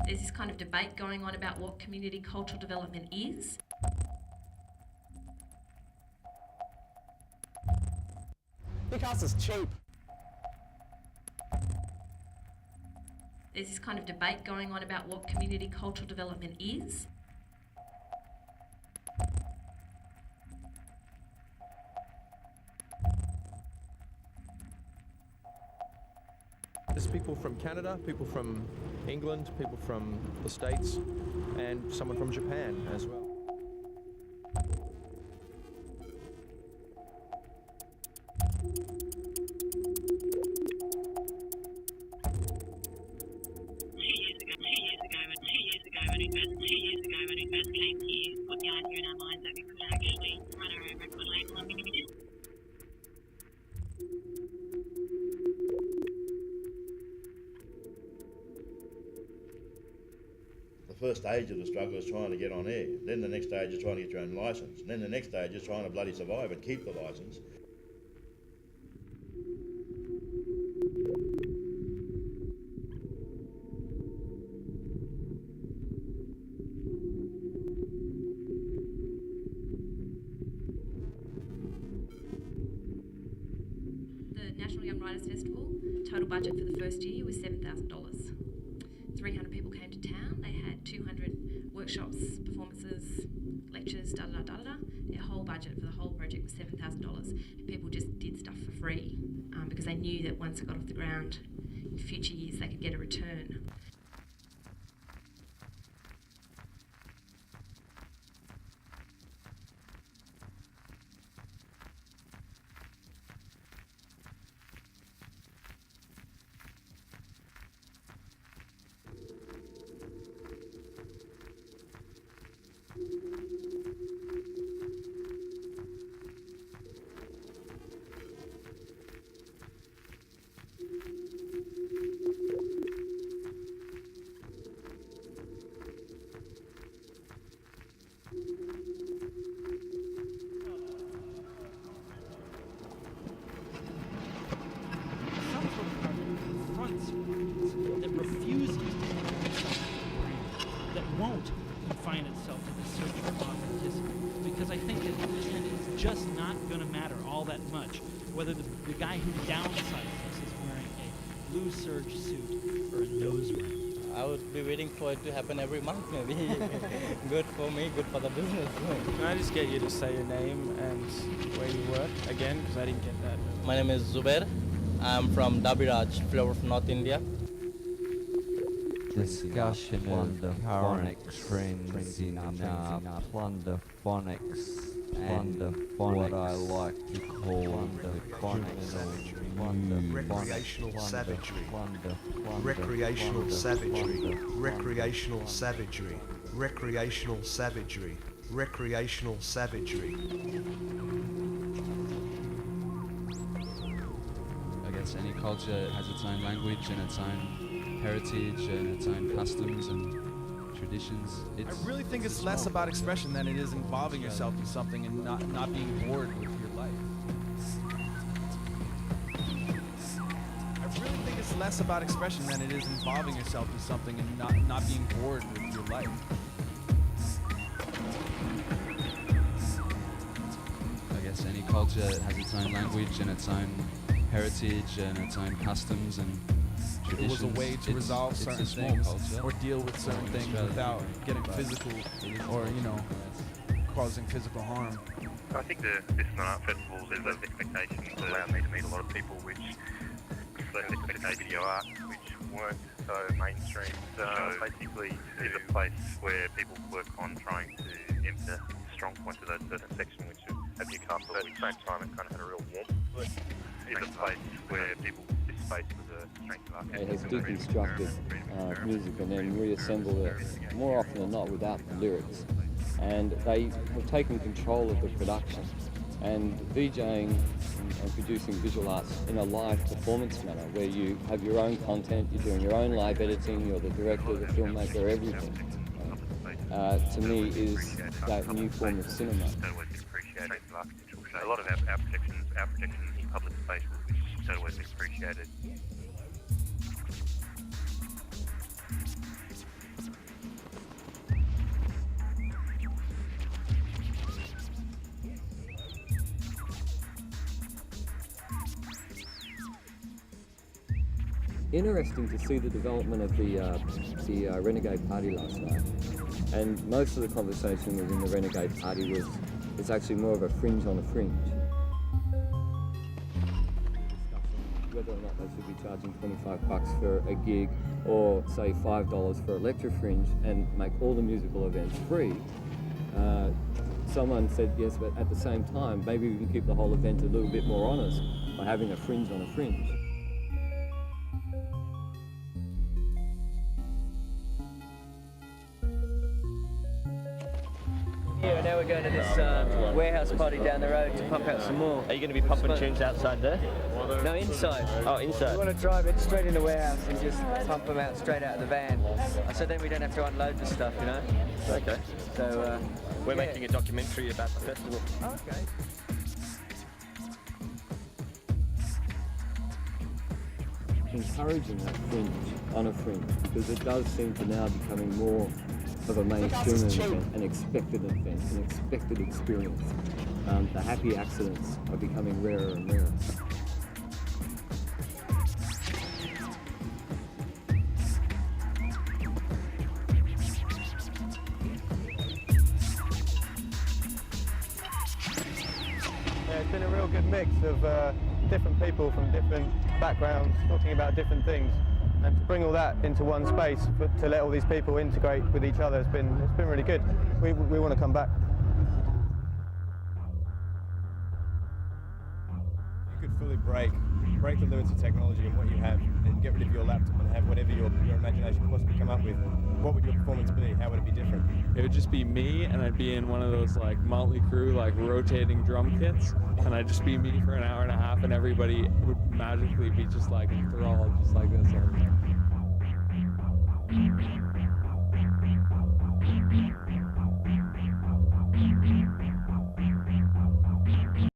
There's this kind of debate going on about what community cultural development is. Because it's cheap. There's this kind of debate going on about what community cultural development is. There's people from Canada, people from England, people from the States, and someone from Japan as well. Came here, got the idea in our minds that we could actually run our own record label and we did. The first stage of the struggle is trying to get on air. Then the next stage is trying to get your own licence. And then the next stage is trying to bloody survive and keep the licence. National Young Writers Festival, total budget for the first year was $7,000. 300 people came to town. They had 200 workshops, performances, lectures, da-da-da-da-da. Their whole budget for the whole project was $7,000. And people just did stuff for free because they knew that once it got off the ground, in future years they could get a return. that refuses to that won't confine itself to the search for authenticity. Because I think that in the end it's just not going to matter all that much whether the guy who downsized us is wearing a blue serge suit or a nose ring. I would be waiting for it to happen every month maybe. Good for me, good for the business. Can I just get you to say your name and where you work again, because I didn't get that. My name is Zubair. I'm from Dabiraj, floor of North India. Discussion of the current trends in plunder phonics and what I like to call the recreational savagery, recreational savagery, recreational savagery, recreational savagery, recreational savagery. I guess any culture has its own language and its own heritage and its own customs and traditions. I really think it's less about expression than it is involving yourself in something and not being bored with your life. I really think it's less about expression than it is involving yourself in something and not being bored with your life. I guess any culture has its own language and its own heritage and its own customs and it was a way to resolve certain things or deal with certain things without getting physical or, causing physical harm. I think the Business Art Festival is an expectation that allowed me to meet a lot of people which expected video art, which weren't so mainstream. So basically it's a place where people work on trying to enter strong points of that certain section, which at Newcastle at the same time it kind of had a real warmth to it. It's a place where people, this space was a strength of art. It has deconstructed music and then reassembled it more often than not without the lyrics. And they have taken control of the production and DJing and producing visual arts in a live performance manner where you have your own content, you're doing your own live editing, you're the director, the filmmaker, everything. To me is that new form of cinema. A lot of our protection in public space was always appreciated. interesting to see the development of the Renegade Party last night. And most of the conversation within the Renegade Party was, it's actually more of a fringe on a fringe. Whether or not they should be charging $25 for a gig, or say $5 for a lecture fringe, and make all the musical events free. Someone said yes, but at the same time, maybe we can keep the whole event a little bit more honest by having a fringe on a fringe. Yeah, now we're going to this warehouse party down the road to pump out some more. Are you going to be pumping tunes outside there? No, inside. Oh, inside. We want to drive it straight in the warehouse and just pump them out straight out of the van. So then we don't have to unload the stuff, you know? Okay. So, we're making a documentary about the festival. Okay. Encouraging that fringe on a fringe, because it does seem to now becoming more of a mainstream event, an expected event, an expected experience. The happy accidents are becoming rarer and rarer. Yeah, it's been a real good mix of different people from different backgrounds talking about different things, and to bring all that into one space, to let all these people integrate with each other, it's been really good. We want to come back. You could fully break the limits of technology and what you have, and get rid of your laptop and have whatever your imagination could possibly come up with. What would your performance be? How would it be different? It would just be me, and I'd be in one of those like Motley Crue like rotating drum kits, and I'd just be me for an hour and a half, and everybody would magically be just like enthralled, just like this all the time.